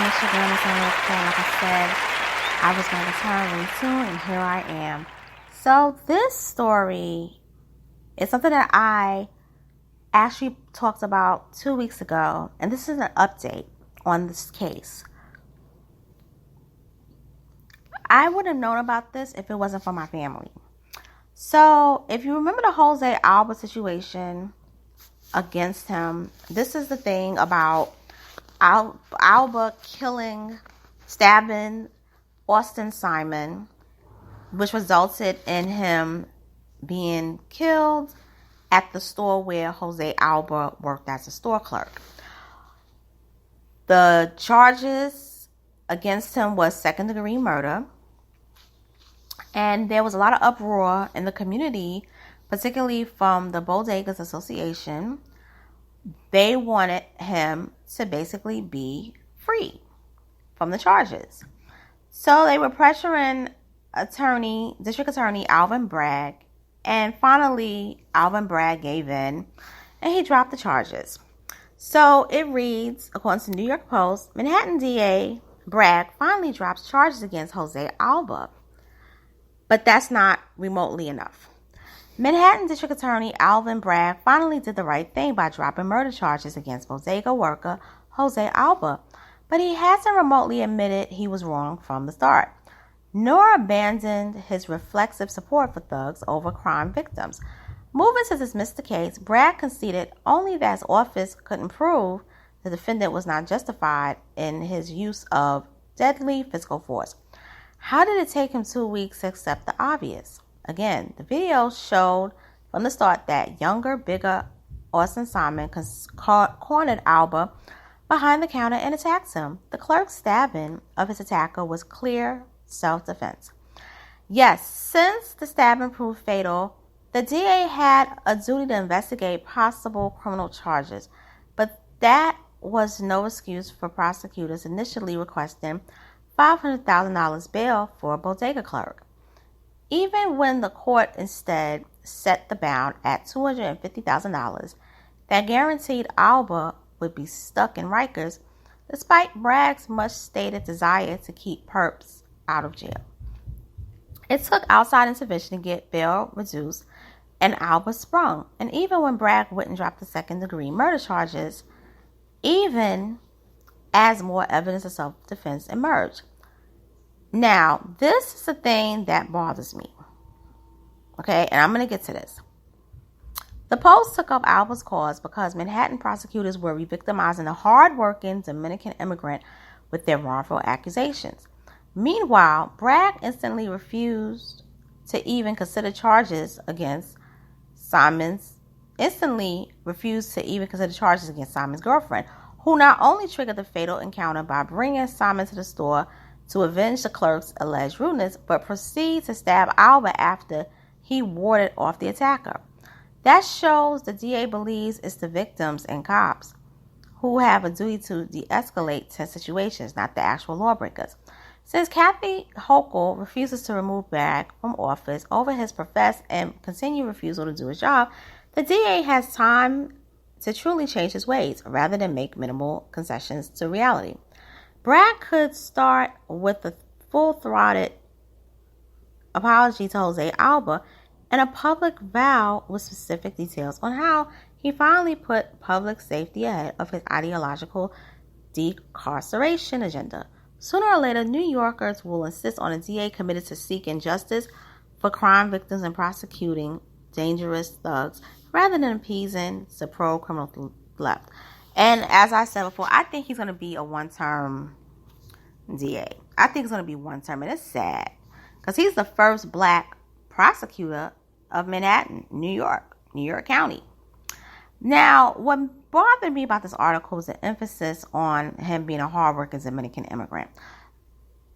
it's your girl, Miss Alba. Like I said, I was going to return really soon, and here I am. So this story is something that I actually talked about 2 weeks ago, and this is an update on this case. I would have known about this if it wasn't for my family. So if you remember the Jose Alba situation against him, this is the thing about Alba stabbing Austin Simon, which resulted in him being killed at the store where Jose Alba worked as a store clerk. The charges against him was second-degree murder, and there was a lot of uproar in the community, particularly from the Bodegas Association. They wanted him to basically be free from the charges. So they were pressuring District Attorney Alvin Bragg, and finally Alvin Bragg gave in and he dropped the charges. So it reads, according to New York Post, Manhattan DA Bragg finally drops charges against Jose Alba. But that's not remotely enough. Manhattan District Attorney Alvin Bragg finally did the right thing by dropping murder charges against bodega worker Jose Alba, but he hasn't remotely admitted he was wrong from the start, nor abandoned his reflexive support for thugs over crime victims. Moving to dismiss the case, Bragg conceded only that his office couldn't prove the defendant was not justified in his use of deadly physical force. How did it take him 2 weeks to accept the obvious? Again, the video showed from the start that younger, bigger Austin Simon cornered Alba behind the counter and attacked him. The clerk's stabbing of his attacker was clear self-defense. Yes, since the stabbing proved fatal, the DA had a duty to investigate possible criminal charges, but that was no excuse for prosecutors initially requesting $500,000 bail for a bodega clerk. Even when the court instead set the bound at $250,000 that guaranteed Alba would be stuck in Rikers, despite Bragg's much-stated desire to keep perps out of jail. It took outside intervention to get bail reduced, and Alba sprung. And even when Bragg wouldn't drop the second-degree murder charges, even as more evidence of self-defense emerged. Now, this is the thing that bothers me. Okay, and I'm going to get to this. The Post took up Alba's cause because Manhattan prosecutors were re-victimizing a hard-working Dominican immigrant with their wrongful accusations. Meanwhile, Bragg instantly refused to even consider charges against Simon's girlfriend, who not only triggered the fatal encounter by bringing Simon to the store to avenge the clerk's alleged rudeness, but proceed to stab Alba after he warded off the attacker. That shows the DA believes it's the victims and cops who have a duty to de-escalate tense situations, not the actual lawbreakers. Since Kathy Hochul refuses to remove Bragg from office over his professed and continued refusal to do his job, the DA has time to truly change his ways rather than make minimal concessions to reality. Bragg could start with a full-throated apology to Jose Alba and a public vow with specific details on how he finally put public safety ahead of his ideological decarceration agenda. Sooner or later, New Yorkers will insist on a DA committed to seeking justice for crime victims and prosecuting dangerous thugs rather than appeasing the pro-criminal left. And as I said before, I think he's going to be a one-term DA. I think it's going to be one term, and it's sad because he's the first black prosecutor of Manhattan, New York County. Now, what bothered me about this article is the emphasis on him being a hardworking Dominican immigrant.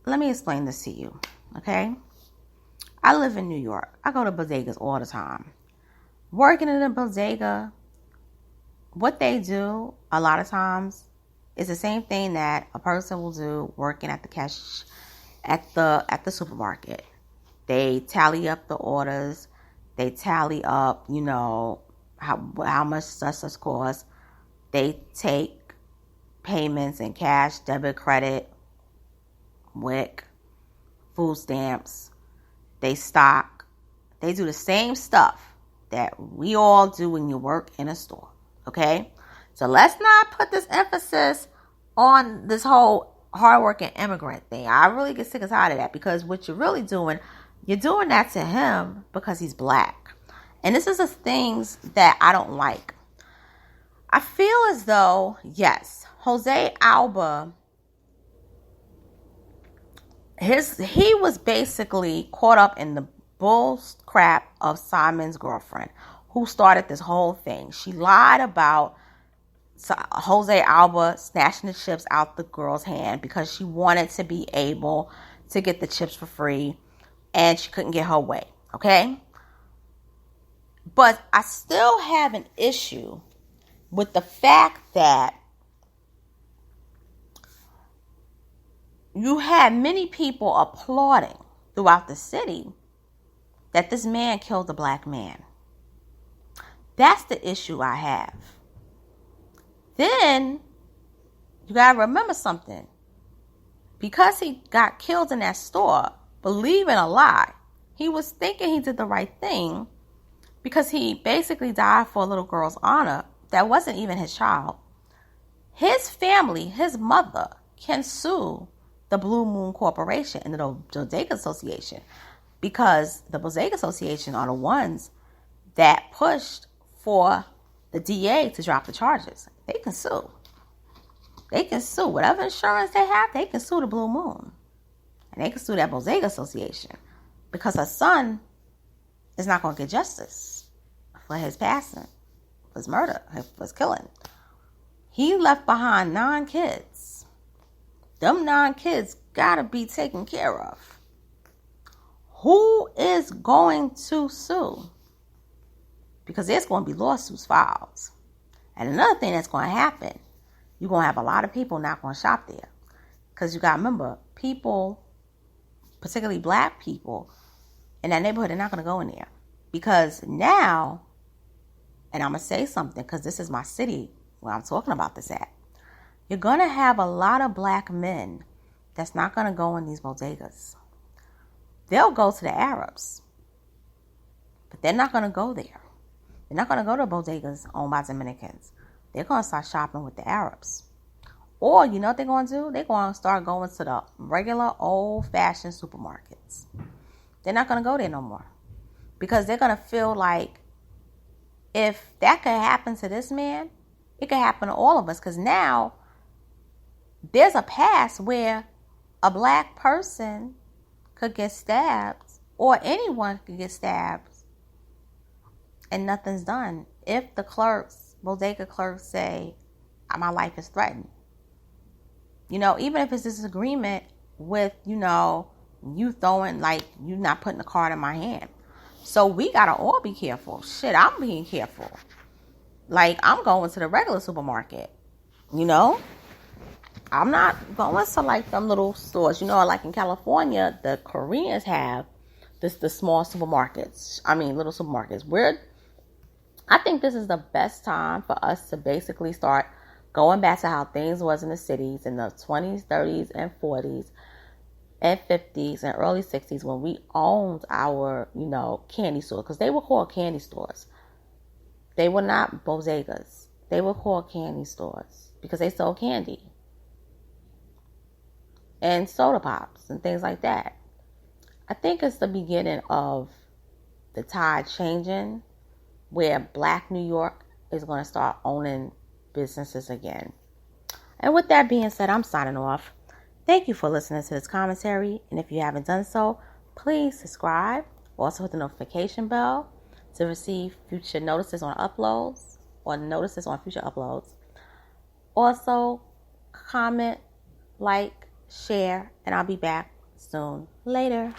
Let me explain this to you, okay? I live in New York. I go to bodegas all the time. Working in a bodega, what they do a lot of times is the same thing that a person will do working at the cash at the supermarket. They tally up the orders. They tally up, how much such costs. They take payments in cash, debit, credit, WIC, food stamps. They stock. They do the same stuff that we all do when you work in a store. Okay? So let's not put this emphasis on this whole hardworking immigrant thing. I really get sick and tired of that, because what you're really doing, you're doing that to him because he's black. And this is the things that I don't like. I feel as though, yes, Jose Alba, he was basically caught up in the bull crap of Simon's girlfriend, who started this whole thing. She lied about Jose Alba snatching the chips out the girl's hand because she wanted to be able to get the chips for free, and she couldn't get her way. Okay? But I still have an issue with the fact that you had many people applauding throughout the city that this man killed a black man. That's the issue I have. Then, you got to remember something. Because he got killed in that store, believing a lie, he was thinking he did the right thing, because he basically died for a little girl's honor that wasn't even his child. His family, his mother, can sue the Blue Moon Corporation and the Bodega Association, because the Bodega Association are the ones that pushed for the DA to drop the charges. They can sue. They can sue. Whatever insurance they have, they can sue the Blue Moon. And they can sue that Bodega Association, because her son is not going to get justice for his passing, for his murder, for his killing. He left behind 9 kids. Them 9 kids got to be taken care of. Who is going to sue? Because there's going to be lawsuits filed. And another thing that's going to happen, you're going to have a lot of people not going to shop there. Because you got to remember, people, particularly black people, in that neighborhood, they're not going to go in there. Because now, and I'm going to say something, because this is my city where I'm talking about this at. You're going to have a lot of black men that's not going to go in these bodegas. They'll go to the Arabs. But they're not going to go there. They're not going to go to bodegas owned by Dominicans. They're going to start shopping with the Arabs. Or, you know what they're going to do? They're going to start going to the regular old-fashioned supermarkets. They're not going to go there no more. Because they're going to feel like if that could happen to this man, it could happen to all of us. Because now there's a past where a black person could get stabbed, or anyone could get stabbed, and nothing's done. If the clerks, bodega clerks, say, my life is threatened. You know, even if it's disagreement with, you throwing, like, you not putting the card in my hand. So we got to all be careful. Shit, I'm being careful. Like, I'm going to the regular supermarket, I'm not going to, like, them little stores. Like in California, the Koreans have the small supermarkets. Little supermarkets. I think this is the best time for us to basically start going back to how things was in the cities in the 20s, 30s, and 40s, and 50s, and early 60s, when we owned our, candy store. Because they were called candy stores. They were not bodegas. They were called candy stores because they sold candy and soda pops and things like that. I think it's the beginning of the tide changing, where Black New York is going to start owning businesses again. And with that being said, I'm signing off. Thank you for listening to this commentary. And if you haven't done so, please subscribe. Also hit the notification bell to receive future notices on uploads or notices on future uploads. Also, comment, like, share, and I'll be back soon. Later.